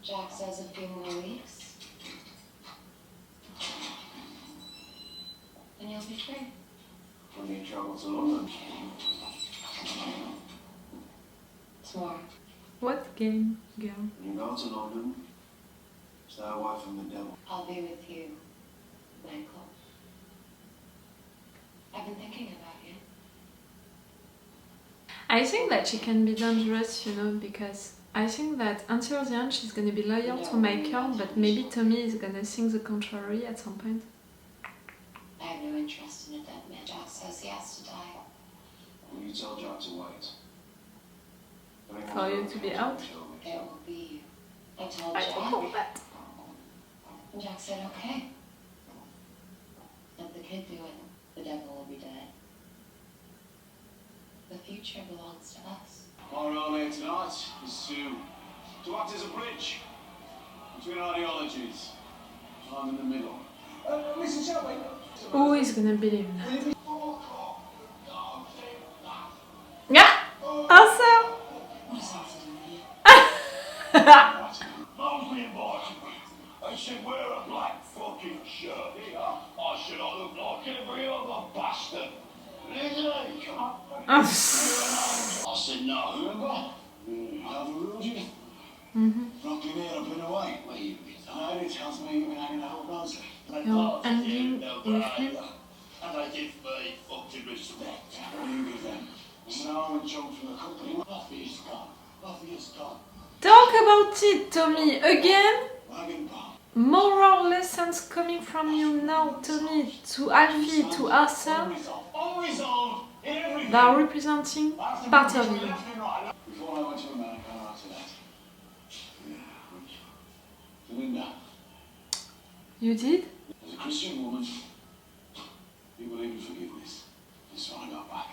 Jack says a few more weeks. And you'll be free. When you travel to London. Tomorrow. What game, girl? When you go to London, stay away from the devil. I'll be with you, Michael. I've been thinking about you. I think that she can be dangerous, you know, because I think that until the end she's gonna be loyal to Michael, but maybe Tommy is gonna think the contrary at some point. I have no interest in a dead man. Jack says he has to die. Will you tell Jack to wait? For you to be out? It will be you. I told I Jack. don't know that. And Jack said, okay. Let the kid do it. The devil will be dead. The future belongs to us. Our role here tonight is to act as a bridge between ideologies. I'm in the middle. Mrs. Shelby. Who is gonna believe that? Yeah! Arthur! What does Arthur do here? Mosley invited me. They said wear a black fucking shirt. I said I look like every other bastard. Really? I said no. I overruled you. Not been here, I've been away. Where you been? I heard it tells me you've been hanging out with Rosie. You're angry with him? And I give me fucking respect. What do you give them? It's an arm and jump from the company. Alphie is gone. Alphie is gone. Talk about it, Tommy, again? Wagon bomb. Moral lessons coming from you now, Tommy, to Alfie, to Arthur. Unresolved in everything. They are representing part of you. Before I went to America after that. Linda. You did? As a Christian woman, you believe in forgiveness. That's when I got back.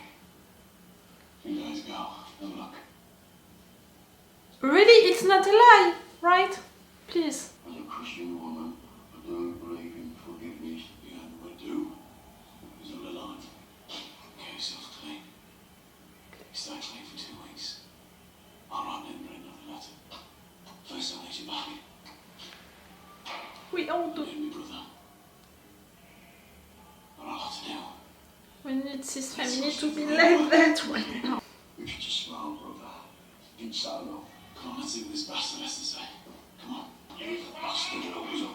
2 days ago, and look. Really? It's not a lie, right? Please. As a Christian woman, I don't believe in forgiveness. And what I do is on the line. Get yourself clean. Stay clean for 2 weeks. I'll write another letter. First I need you back. We all do. Me, brother. I've got a lot to do. We need this family to be like that right now. We should just smile, brother. Inside out. Come on, let's see what this bastard has to say. Come on. You bastard opens up.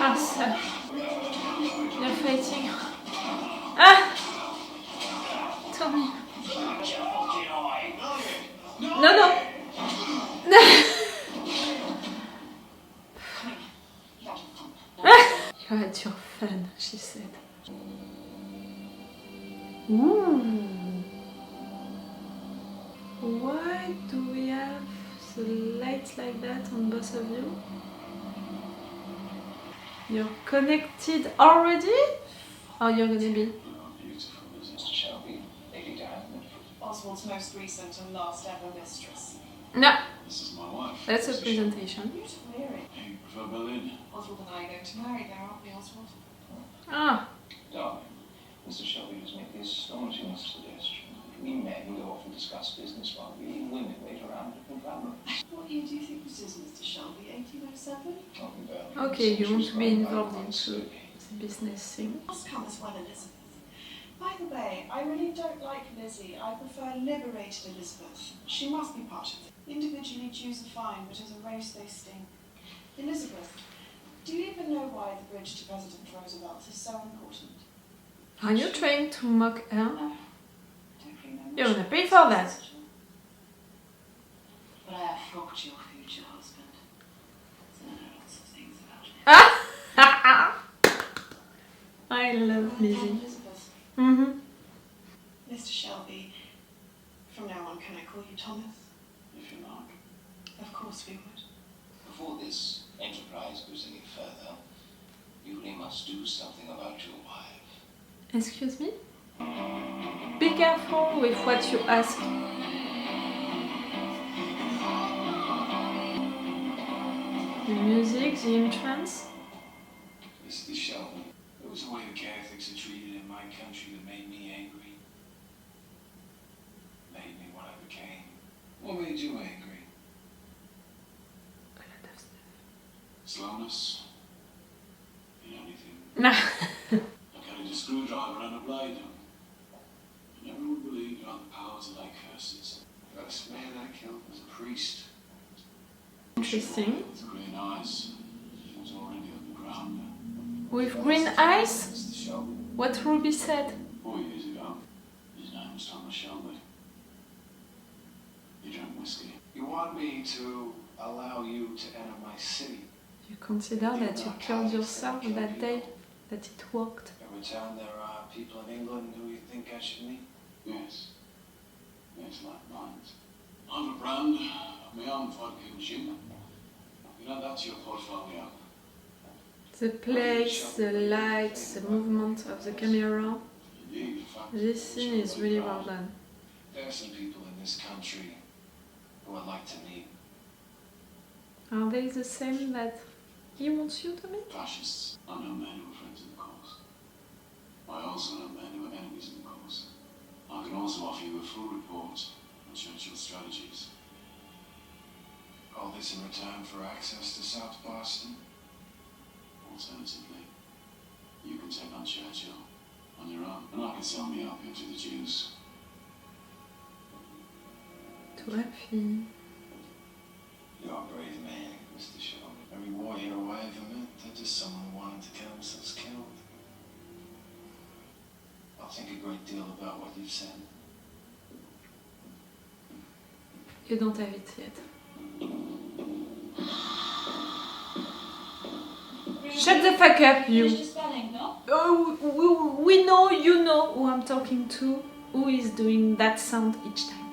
Arthur. You're fighting. Ah! Tommy. No. You had your fun, she said. Ooh. Why do we have the lights like that on both of you? You're connected already? Or you're gonna be? Beautiful, Mr. Shelby. Lady Diana. Oswald's most recent and last ever mistress. No, This is my wife. that's a Mrs. presentation. Beautiful earring. Hey, you prefer Berlin? Oswald and I are going to marry there, aren't we, Oswald? Ah, Darling, Mr. Shelby has made the astonishing suggestion that we men go off and discuss business while we women wait around at the camera. What year do you think this is, Mr. Shelby? 1807? Talking about okay, you want to be centuries involved gone by into slowly. the business thing. Must come as well, Elizabeth. By the way, I really don't like Lizzie. I prefer liberated Elizabeth. She must be part of it. Individually Jews are fine, but as a race they stink. Elizabeth, do you even know why the bridge to President Roosevelt is so important? Are you trying to mock her? No, don't really know. You're gonna pay for that. But I have fucked your future husband. So I know lots of things about him. I love Lizzie. Elizabeth. Mr. Shelby, from now on, can I call you Thomas? If you like. Of course we would. Before this enterprise goes any further, you really must do something about your wife. Excuse me? Be careful with what you ask. The music, the entrance. This slowness in anything. Nah. I carried a screwdriver and a blade. And everyone believed on the powers of their curses. The first man I killed was a priest. Interesting. With green eyes. He was already underground. With green eyes? Mr. Shelby. What Ruby said. 4 years ago, his name was Thomas Shelby. He drank whiskey. You want me to allow you to enter my city? You consider that you killed yourself that day that it worked. Every time there are people in England who you think I should meet? Yes. Yes, like mines. I'm a brand of my own vodka and gin. You know, that's your portfolio. The place, the lights, the movement of the camera. Indeed, in fact, This scene is really well done. There are some people in this country who I'd like to meet. Are they the same that he wants you to meet? fascists. I know men who are friends of the cause. I also know men who are enemies of the cause. I can also offer you a full report on Churchill's strategies. All this in return for access to South Boston? Alternatively, you can take on Churchill on your own, and I can sell me opium to the Jews. To Alphie. You're a brave man, Mr. Shelby. Every war hero I ever met, they're just someone who wanted to get themselves killed. I'll think a great deal about what you've said. You don't have it yet. Shut the fuck up, you! Spelling, no? Oh, we know, you know who I'm talking to, who is doing that sound each time.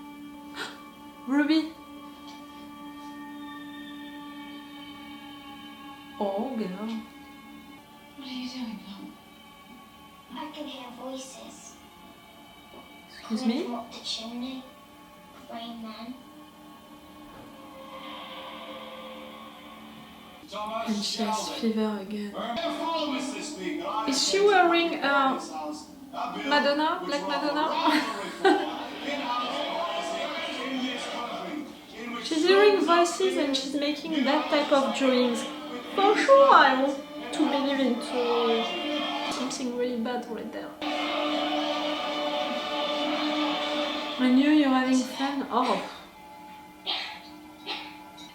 Ruby! Oh, girl. What are you doing, Mum? I can hear voices. Excuse Coming me? from up the chimney. Rain Man. Thomas And she has Shelby. fever again. Wherefore, Mr. Speaker, I Is she present wearing to this House a bill Madonna? which Black will Madonna? allow reform in housing policy in this country, in which She's hearing voices and she's making that type of drawings. For sure, I want to believe into something really bad right there. I knew you're having fun. Oh.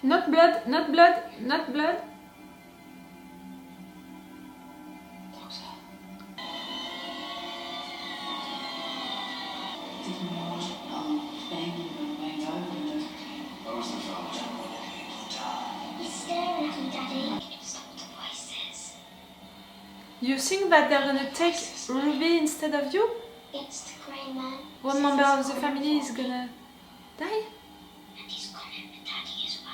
Not blood, not blood, not blood. Doctor. Didn't want baby remain over. That was the fellow. He's staring at you, Daddy. Stop the voices. You think that they're gonna take Ruby instead of you? It's the Grey Man. One member of the family is gonna die? And he's gone after Daddy as well.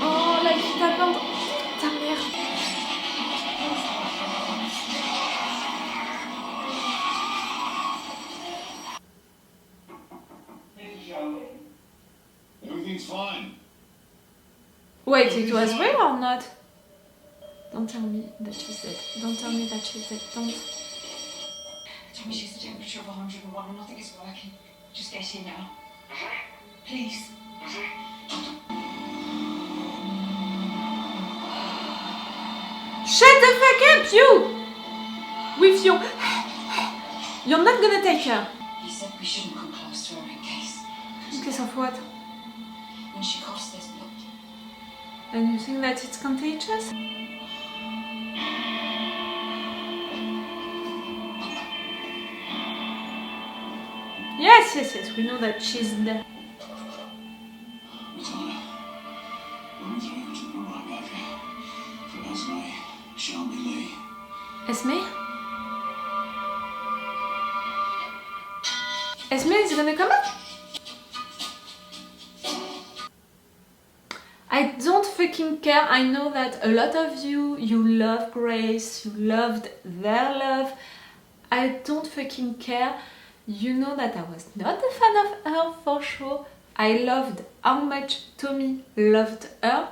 Oh, la fille d'attendre. Ta mère. Everything's fine. Wait, it was real or not? Don't tell me that she's dead. Don't tell me that she's dead. Don't. Tommy, she's a temperature of 101 and nothing is working. Just get here now. Please. Shut the fuck up, you! With you. You're not gonna take her. He said we shouldn't come close to her in case. In case of what? When she coughs, there's blood. And you think that it's contagious? Yes, yes, yes, we know that she's dead. Madonna, run through to the room I gave you for Esme Shelby Lee. Esme? Esme is gonna come up? I don't fucking care. I know that a lot of you love Grace, you loved their love. I don't fucking care. You know that I was not a fan of her for sure. I loved how much Tommy loved her.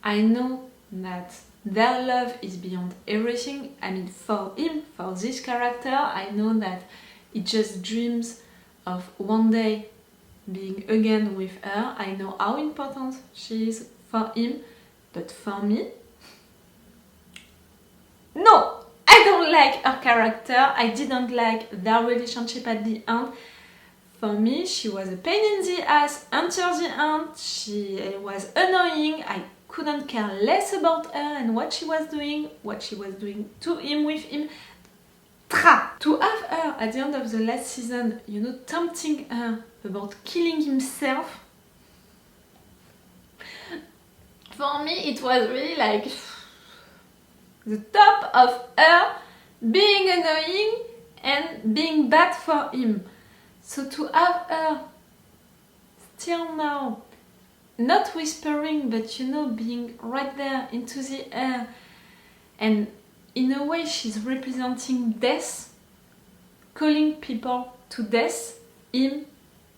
I know that their love is beyond everything. I mean, for him, for this character, I know that he just dreams of one day being again with her. I know how important she is for him, but for me, no! I don't like her character. I didn't like their relationship at the end. For me, she was a pain in the ass until the end. She was annoying. I couldn't care less about her and what she was doing to him, with him. To have her at the end of the last season, you know, tempting her about killing himself. For me, it was really like the top of her being annoying and being bad for him. So to have her still now, not whispering, but you know, being right there into the air, and in a way she's representing death, calling people to death, him,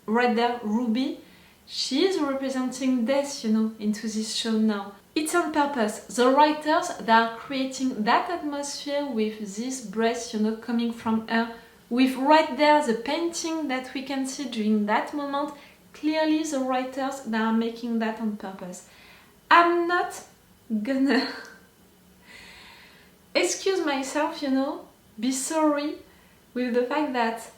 right there, Ruby, she is representing death, you know, into this show now. It's on purpose. The writers, they are creating that atmosphere with this breath, you know, coming from her, with right there the painting that we can see during that moment. Clearly the writers, they are making that on purpose. I'm not gonna excuse myself, you know, be sorry with the fact that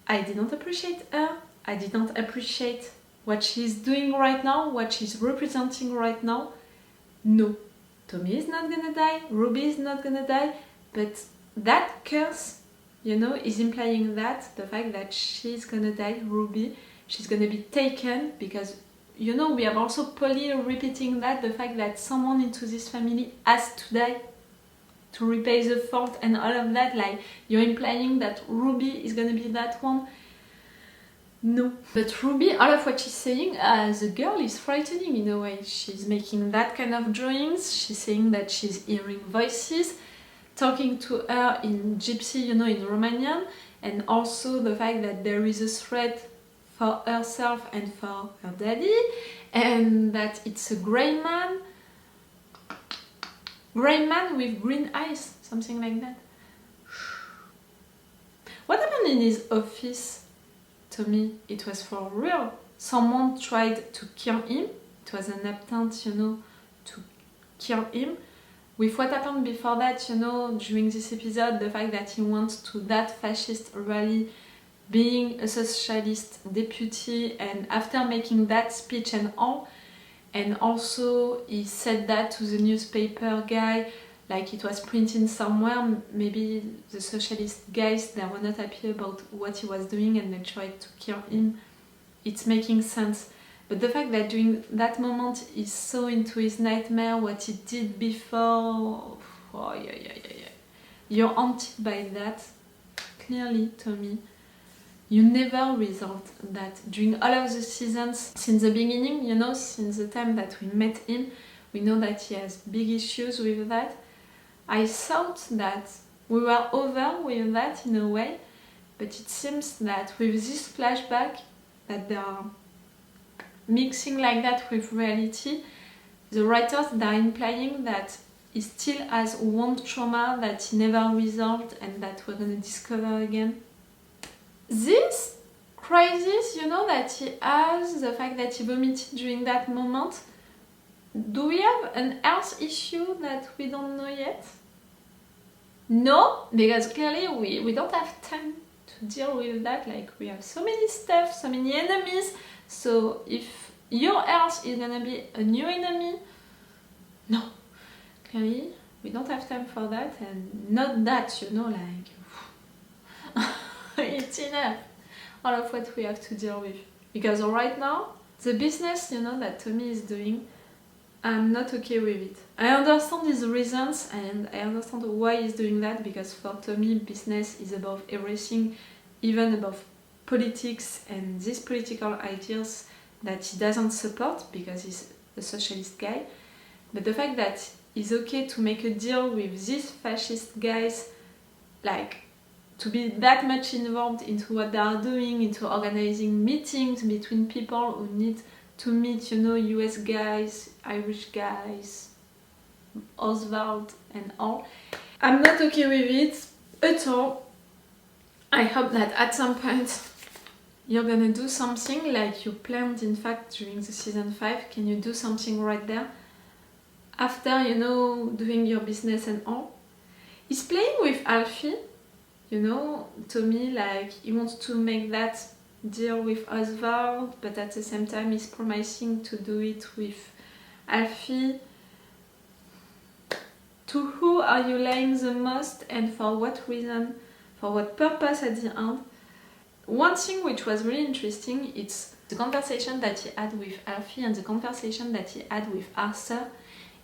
I didn't appreciate her, I didn't appreciate what she's doing right now, what she's representing right now. No, Tommy is not gonna die, Ruby is not gonna die, but that curse, you know, is implying that, the fact that she's gonna die, Ruby, she's gonna be taken, because, you know, we have also Polly repeating that, the fact that someone into this family has to die to repay the fault and all of that, like, you're implying that Ruby is gonna be that one. No. But Ruby, all of what she's saying, the girl is frightening in a way. She's making that kind of drawings, she's saying that she's hearing voices, talking to her in Gypsy, you know, in Romanian, and also the fact that there is a threat for herself and for her daddy, and that it's a grey man with green eyes, something like that. What happened in his office, Tommy? It was for real. Someone tried to kill him. It was an attempt, you know, to kill him. With what happened before that, you know, during this episode, the fact that he went to that fascist rally, being a socialist deputy, and after making that speech and all, and also he said that to the newspaper guy, like it was printed somewhere, maybe the socialist guys, they were not happy about what he was doing and they tried to kill him. It's making sense. But the fact that during that moment he's so into his nightmare, what he did before, oh yeah. You're haunted by that. Clearly, Tommy, you never resolved that during all of the seasons since the beginning, you know, since the time that we met him, we know that he has big issues with that. I thought that we were over with that in a way, but it seems that with this flashback that they are mixing like that with reality, the writers, they are implying that he still has one trauma that he never resolved and that we're gonna discover again. This crisis, you know, that he has, the fact that he vomited during that moment, do we have an health issue that we don't know yet? No, because clearly we don't have time to deal with that, like we have so many stuff, so many enemies, so if your health is gonna be a new enemy, no, clearly we don't have time for that, and not that, you know, like it's enough, all of what we have to deal with. Because right now, the business, you know, that Tommy is doing, I'm not okay with it. I understand his reasons and I understand why he's doing that, because for Tommy, business is above everything, even above politics and these political ideas that he doesn't support because he's a socialist guy. But the fact that he's okay to make a deal with these fascist guys, like to be that much involved into what they are doing, into organizing meetings between people who need to meet, you know, US guys, Irish guys, Oswald and all. I'm not okay with it at all. I hope that at some point you're gonna do something like you planned, in fact, during the season 5. Can you do something right there? After, you know, doing your business and all. He's playing with Alphie, you know, Tommy, like, he wants to make that deal with Oswald, but at the same time he's promising to do it with Alphie. To who are you lying the most, and for what reason, for what purpose at the end? One thing which was really interesting, it's the conversation that he had with Alphie and the conversation that he had with Arthur.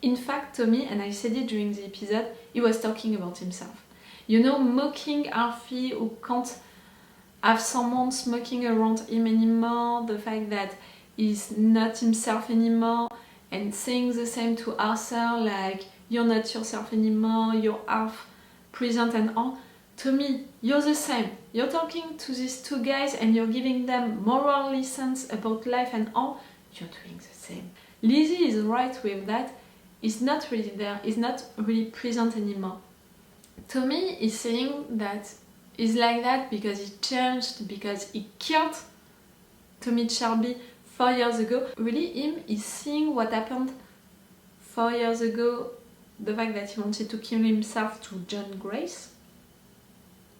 In fact, Tommy, and I said it during the episode, he was talking about himself. You know, mocking Alphie who can't have someone smoking around him anymore, the fact that he's not himself anymore, and saying the same to Arthur, like, you're not yourself anymore, you're half present and all. Tommy, you're the same. You're talking to these two guys and you're giving them moral lessons about life and all. You're doing the same. Lizzie is right with that. He's not really there. He's not really present anymore. Tommy is saying that he's like that because he changed, because he killed Tommy Shelby 4 years ago. Really, him is seeing what happened 4 years ago, the fact that he wanted to kill himself to John Grace,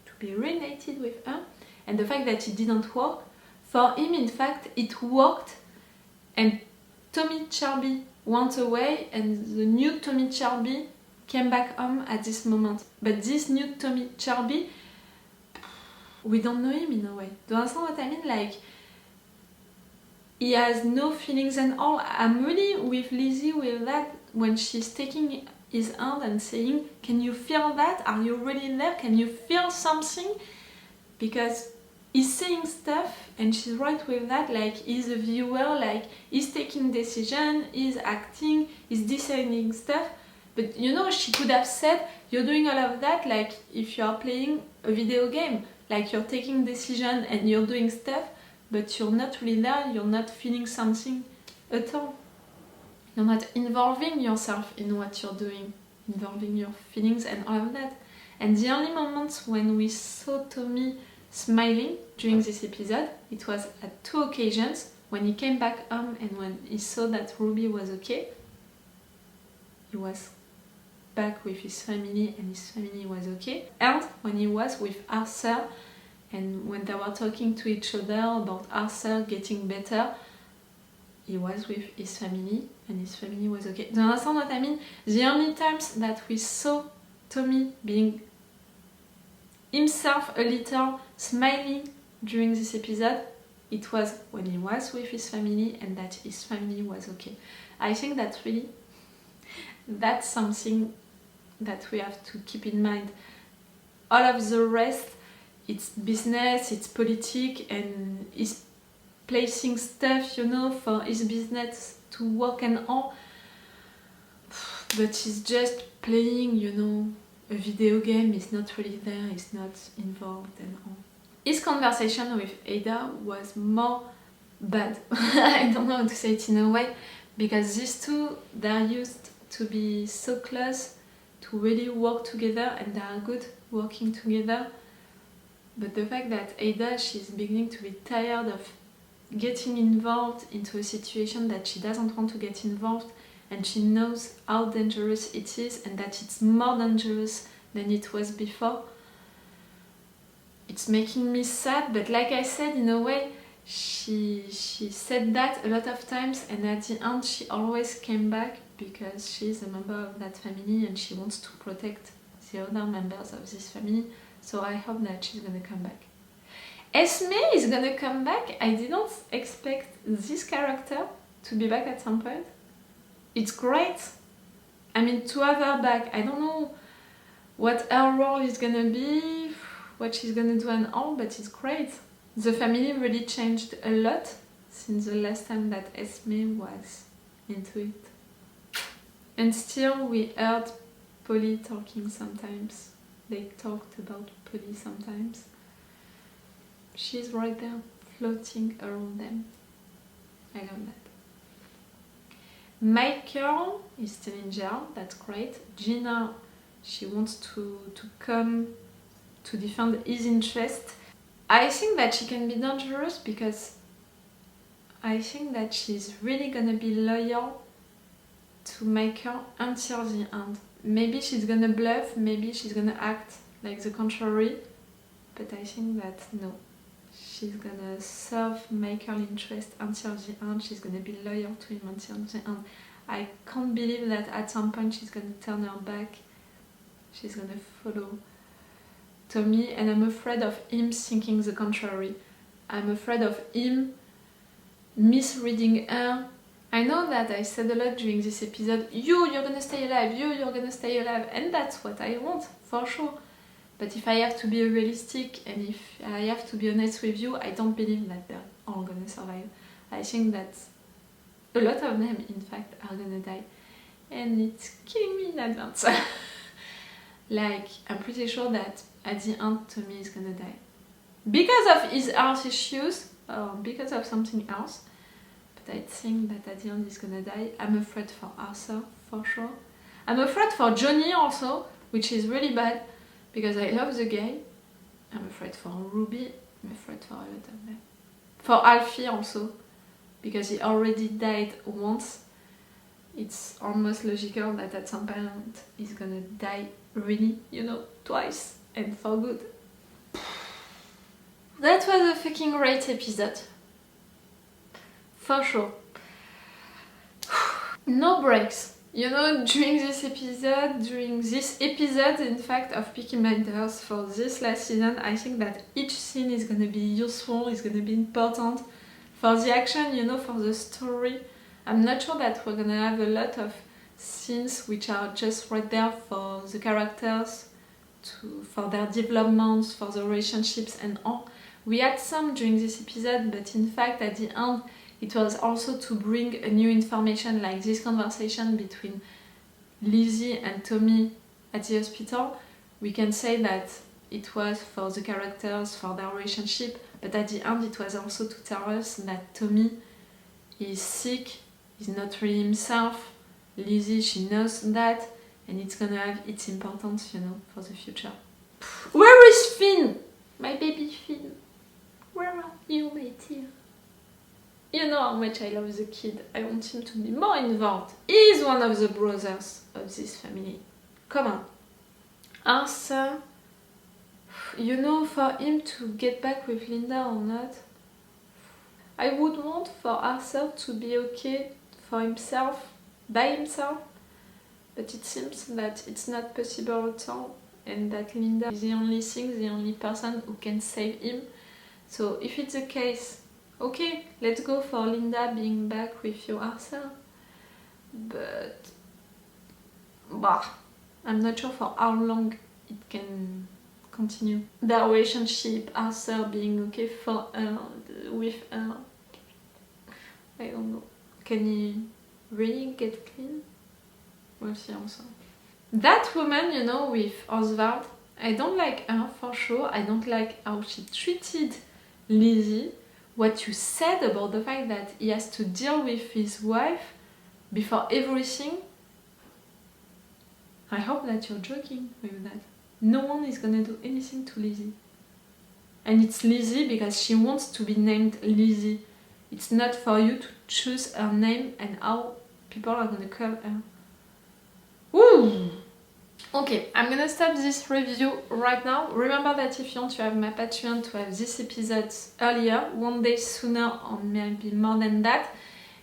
to be reunited with her, and the fact that it didn't work. For him, in fact, it worked, and Tommy Shelby went away, and the new Tommy Shelby came back home at this moment. But this new Tommy Shelby, we don't know him in a way. Do you understand what I mean? Like, he has no feelings and all. I'm really with Lizzie with that when she's taking his hand and saying, can you feel that? Are you really there? Can you feel something? Because he's saying stuff, and she's right with that, like, he's a viewer, like, he's taking decision, he's acting, he's deciding stuff. But, you know, she could have said, you're doing all of that, like, if you're playing a video game, like, you're taking decision and you're doing stuff, but you're not really there, you're not feeling something at all. You're not involving yourself in what you're doing, involving your feelings and all of that. And the only moments when we saw Tommy smiling during this episode, it was at 2 occasions, when he came back home and when he saw that Ruby was okay. He was back with his family and his family was okay. And when he was with Arthur, and when they were talking to each other about Arthur getting better, he was with his family and his family was okay. Do you understand what I mean? The only times that we saw Tommy being himself a little smiling during this episode, it was when he was with his family and that his family was okay. I think that's something that we have to keep in mind. All of the rest, it's business, it's politics, and he's placing stuff, you know, for his business to work and all. But he's just playing, you know, a video game. He's not really there, he's not involved and all. His conversation with Ada was more bad. I don't know how to say it in a way, because these two, they're used to be so close, to really work together, and they are good working together. But the fact that Ada, she's beginning to be tired of getting involved into a situation that she doesn't want to get involved, and she knows how dangerous it is and that it's more dangerous than it was before. It's making me sad, but like I said, in a way, she said that a lot of times, and at the end she always came back because she's a member of that family and she wants to protect the other members of this family. So I hope that she's gonna come back. Esme is gonna come back. I didn't expect this character to be back at some point. It's great. I mean, to have her back, I don't know what her role is gonna be, what she's gonna do and all, but it's great. The family really changed a lot since the last time that Esme was into it. And still we heard Polly talking sometimes. They talked about police sometimes. She's right there, floating around them. I love that. Michael is still in jail, that's great. Gina, she wants to come to defend his interest. I think that she can be dangerous because I think that she's really gonna be loyal to Michael until the end. Maybe she's gonna bluff, maybe she's gonna act like the contrary, but I think that no. She's gonna serve Michael's interest until the end. She's gonna be loyal to him until the end. I can't believe that at some point she's gonna turn her back. She's gonna follow Tommy, and I'm afraid of him thinking the contrary. I'm afraid of him misreading her. I know that I said a lot during this episode, you're gonna stay alive, you're gonna stay alive, and that's what I want, for sure. But if I have to be realistic and if I have to be honest with you, I don't believe that they're all gonna survive. I think that a lot of them, in fact, are gonna die. And it's killing me in advance. Like, I'm pretty sure that at the end, Tommy is gonna die. Because of his health issues, or because of something else. But I think that at the end he's gonna die. I'm afraid for Arthur, for sure. I'm afraid for Johnny also, which is really bad. Because I love the guy. I'm afraid for Ruby. I'm afraid for a lot of them. For Alfie also. Because he already died once. It's almost logical that at some point he's gonna die really, twice. And for good. That was a fucking great episode. For sure. No breaks. During this episode, in fact, of Peaky Blinders for this last season, I think that each scene is gonna be useful, is gonna be important for the action, for the story. I'm not sure that we're gonna have a lot of scenes which are just right there for the characters, for their developments, for the relationships and all. We had some during this episode, but in fact, at the end, it was also to bring a new information like this conversation between Lizzie and Tommy at the hospital. We can say that it was for the characters, for their relationship, but at the end it was also to tell us that Tommy is sick, is not really himself. Lizzie, she knows that, and it's gonna have its importance, for the future. Where is Finn? My baby Finn. Where are you, my dear? You know how much I love the kid. I want him to be more involved. He's one of the brothers of this family. Come on. Arthur, for him to get back with Linda or not, I would want for Arthur to be okay for himself, by himself, but it seems that it's not possible at all, and that Linda is the only person who can save him. So if it's the case, okay, let's go for Linda being back with you, Arthur. But I'm not sure for how long it can continue. Their relationship, Arthur being okay for her, with her. I don't know. Can he really get clean? We'll see also. That woman, with Oswald, I don't like her for sure. I don't like how she treated Lizzie. What you said about the fact that he has to deal with his wife before everything, I hope that you're joking with that. No one is gonna do anything to Lizzie. And it's Lizzie because she wants to be named Lizzie. It's not for you to choose her name and how people are gonna call her. Woo! Okay, I'm gonna stop this review right now. Remember that if you want to have my Patreon to have this episode earlier, one day sooner or maybe more than that,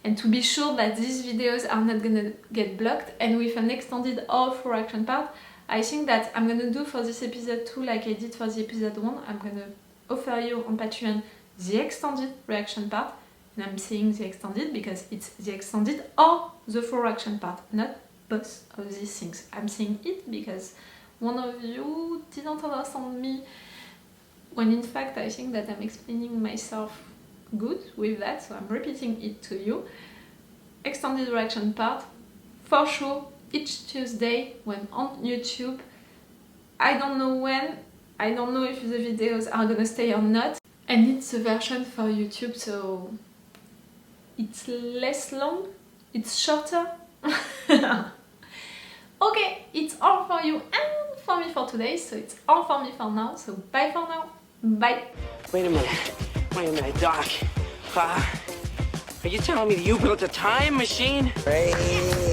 and to be sure that these videos are not gonna get blocked, and with an extended or full reaction part, I think that I'm gonna do for this episode 2 like I did for the episode 1. I'm gonna offer you on Patreon the extended reaction part, and I'm saying the extended because it's the extended or the full reaction part, not both of these things. I'm saying it because one of you didn't understand me when in fact I think that I'm explaining myself good with that, so I'm repeating it to you. Extended reaction part, for sure, each Tuesday when on YouTube. I don't know when, I don't know if the videos are gonna stay or not. And it's a version for YouTube, so it's less long, it's shorter. Okay, it's all for you and for me for today, so it's all for me for now, so bye for now. Bye. Wait a minute, Doc. Are you telling me that you built a time machine? Crazy.